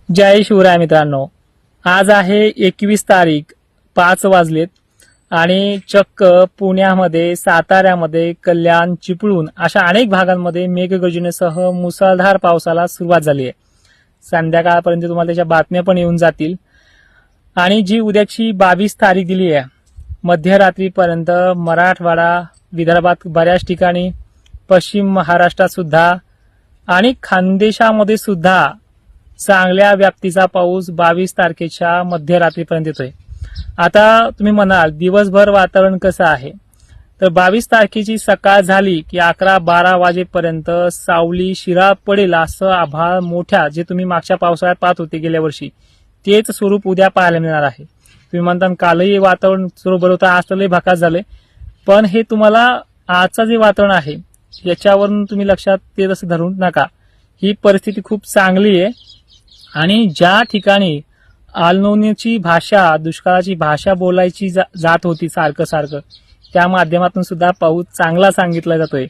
जय शिवराय मित्रांनो, आज आहे 21 तारीख, 5 वाजलेत आणि चक्क पुण्यामध्ये, साताऱ्यामध्ये, कल्याण, चिपळूण अशा अनेक भागांमध्ये मेघगर्जनेसह मुसळधार पावसाला सुरुवात झाली आहे। संध्याकाळपर्यंत तुम्हाला त्याच्या बातम्या पण येऊन जातील। आणि जी उद्याची 22 तारीख दिली आहे, मध्यरात्रीपर्यंत मराठवाडा, विदर्भात बऱ्याच ठिकाणी, पश्चिम महाराष्ट्रात सुद्धा आणि खानदेशामध्ये सुद्धा चांगल्या व्याप्तीचा पाऊस 22 तारखेच्या मध्यरात्रीपर्यंत येतोय। आता तुम्ही म्हणाल दिवसभर वातावरण कसं आहे, तर 22 तारखेची सकाळ झाली की 11-12 वाजेपर्यंत सावली शिराळ पडेल असं आभाळ मोठ्या, जे तुम्ही मागच्या पावसाळ्यात पाहत होते गेल्या वर्षी, तेच स्वरूप उद्या पाहायला मिळणार आहे। तुम्ही म्हणता कालही वातावरण बरोबर होतं, आज तर लय भकास झालंय, पण हे तुम्हाला आजचं जे वातावरण आहे याच्यावरून तुम्ही लक्षात ते तसं धरू नका। ही परिस्थिती खूप चांगली आहे आणि ज्या ठिकाणी आलनोनीची भाषा, दुष्काळाची भाषा बोलायची जात होती सारखं, त्या माध्यमातून सुद्धा पाऊस चांगला सांगितला जातोय।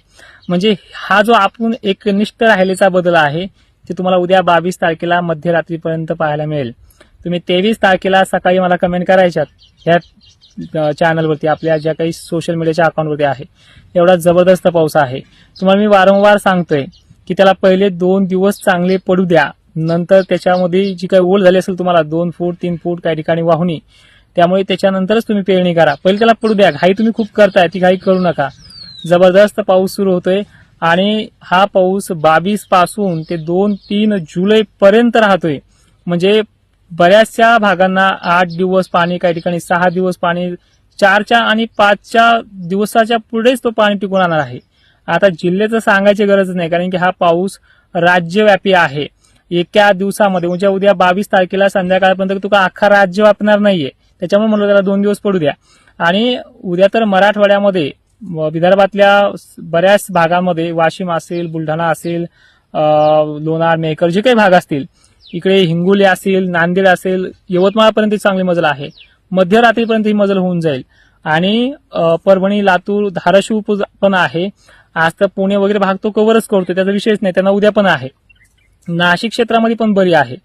म्हणजे हा जो आपण एकनिष्ठ राहिलेचा बदल आहे ते तुम्हाला उद्या 22 तारखेला मध्यरात्रीपर्यंत पाहायला मिळेल। तुम्ही 23 तारखेला सकाळी मला कमेंट करायच्यात ह्या चॅनलवरती, आपल्या ज्या काही सोशल मीडियाच्या अकाउंटवरती आहे, एवढा जबरदस्त पाऊस आहे। तुम्हाला मी वारंवार सांगतोय की त्याला पहिले 2 दिवस चांगले पडू द्या, नंतर त्याच्यामध्ये जी काही ओल झाली असेल तुम्हाला 2 फूट 3 फूट काही ठिकाणी वाहुनी, त्यामुळे त्याच्यानंतरच तुम्ही पेरणी करा। पहिले त्याला पडू द्या, घाई तुम्ही खूप करताय, ती घाई करू नका। जबरदस्त पाऊस सुरू होतोय आणि हा पाऊस 22 पासून ते 2-3 जुलै पर्यंत राहतोय। म्हणजे बऱ्याचशा भागांना 8 दिवस पाणी, काही ठिकाणी 6 दिवस पाणी, 4च्या आणि 5च्या दिवसाच्या पुढेच तो पाणी टिकून राहणार आहे। आता जिल्ह्याचं सांगायची गरज नाही, कारण की हा पाऊस राज्यव्यापी आहे। एका दिवसामध्ये म्हणजे उद्या 22 तारखेला संध्याकाळपर्यंत तुका अख्खा राज्य वापरणार नाहीये, त्याच्यामुळे म्हणलं त्याला 2 दिवस पडू द्या। आणि उद्या तर मराठवाड्यामध्ये, विदर्भातल्या बऱ्याच भागांमध्ये, वाशिम असेल, बुलढाणा असेल, लोणार, मेहकर जे काही भाग असतील, इकडे हिंगोली असेल, नांदेड असेल, यवतमाळपर्यंत चांगली मजल आहे। मध्यरात्रीपर्यंत ही मजल होऊन जाईल आणि परभणी, लातूर, धाराशिव पण आहे। आज तर पुणे वगैरे भाग तो कव्हरच करतो, त्याचा विषयच नाही, त्यांना उद्या पण आहे। नाशिक क्षेत्रामध्ये पण बरी आहे।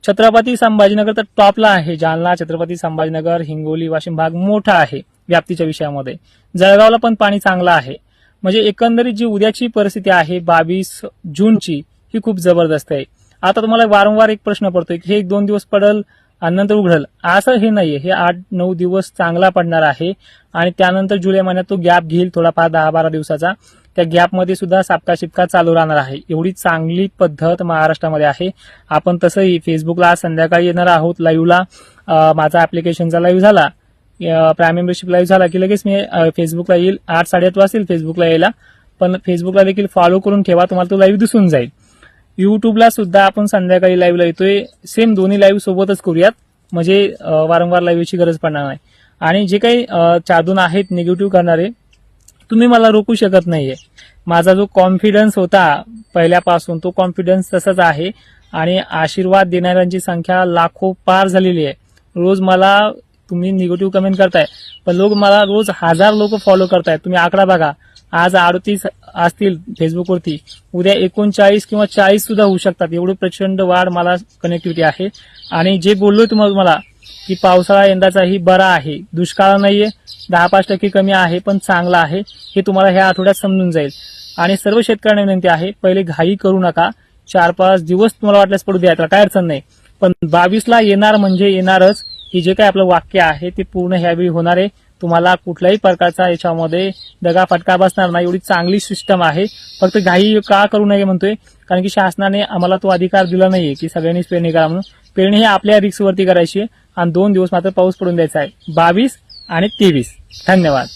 छत्रपती संभाजीनगर तर टॉपला आहे, जालना, छत्रपती संभाजीनगर, हिंगोली, वाशिम भाग मोठा आहे व्याप्तीच्या विषयामध्ये। जळगावला पण पाणी चांगलं आहे। म्हणजे एकंदरीत जी उद्याची परिस्थिती आहे 22 जूनची, ही खूप जबरदस्त आहे। आता तुम्हाला वारंवार एक प्रश्न पडतोय की हे 1-2 दिवस पडल आणि नंतर उघडल, असं हे नाहीये। हे 8-9 दिवस चांगला पडणार आहे आणि त्यानंतर जुलै महिन्यात तो गॅप घेईल थोडाफार 10-12 दिवसाचा। त्या गॅपमध्ये सुद्धा सापका शिपका चालू राहणार आहे। एवढी चांगली पद्धत महाराष्ट्रामध्ये आहे। आपण तसंही फेसबुकला आज संध्याकाळी येणार आहोत लाईव्हला। माझा ऍप्लिकेशनचा लाईव्ह झाला, प्राईम मेंबरशिप लाईव्ह झाला की लगेच मी फेसबुकला येईल। 8-8:30 वाजतील फेसबुकला यायला, पण फेसबुकला देखील फॉलो करून ठेवा, तुम्हाला तो लाईव्ह दिसून जाईल। युट्यूबला सुद्धा आपण संध्याकाळी लाईव्हला येतोय, सेम दोन्ही लाईव्ह सोबतच करूयात, म्हणजे वारंवार लाईव्हची गरज पडणार नाही। आणि जे काही चादून आहेत निगेटिव्ह करणारे, तुम्ही मला रोखू शकत नाहीये। माझा जो कॉन्फिडन्स होता पहिल्यापासून, तो कॉन्फिडन्स तसाच आहे आणि आशीर्वाद देणाऱ्यांची संख्या लाखो पार झालेली आहे। रोज मला तुम्ही निगेटिव्ह कमेंट करताय, पण मला रोज 1000 लोक फॉलो करतायत। तुम्ही आकडा बघा, आज 38 असतील फेसबुकवरती, उद्या 39 किंवा 40 सुद्धा होऊ शकतात। एवढी प्रचंड वाढ मला कनेक्टिव्हिटी आहे। आणि जे बोललोय तुम्हाला की पावसाळा यंदाचाही बरा आहे, दुष्काळ नाहीये, 10-5% कमी आहे, पण चांगला आहे, हे तुम्हाला ह्या आठवड्यात समजून जाईल। आणि सर्व शेतकऱ्यांना विनंती आहे, पहिले घाई करू नका, 4-5 दिवस तुम्हाला वाटल्यास पडू द्या, त्याला काय अडचण नाही, पण 22ला येणार म्हणजे येणारच, हे जे काही आपलं वाक्य आहे ते पूर्ण ह्यावेळी होणार आहे। तुम्हाला कुठल्याही प्रकारचा याच्यामध्ये दगाफटका बसणार नाही, एवढी चांगली सिस्टम आहे। फक्त घाई का करू नये म्हणतोय, कारण की शासनाने आम्हाला तो अधिकार दिला नाहीये की सगळ्यांनीच पेरणी करा म्हणून। पेरणी ही आपल्या रिस्कवरती करायची आहे आणि 2 दिवस मात्र पाऊस पडून द्यायचा आहे, 22 आणि 23। धन्यवाद।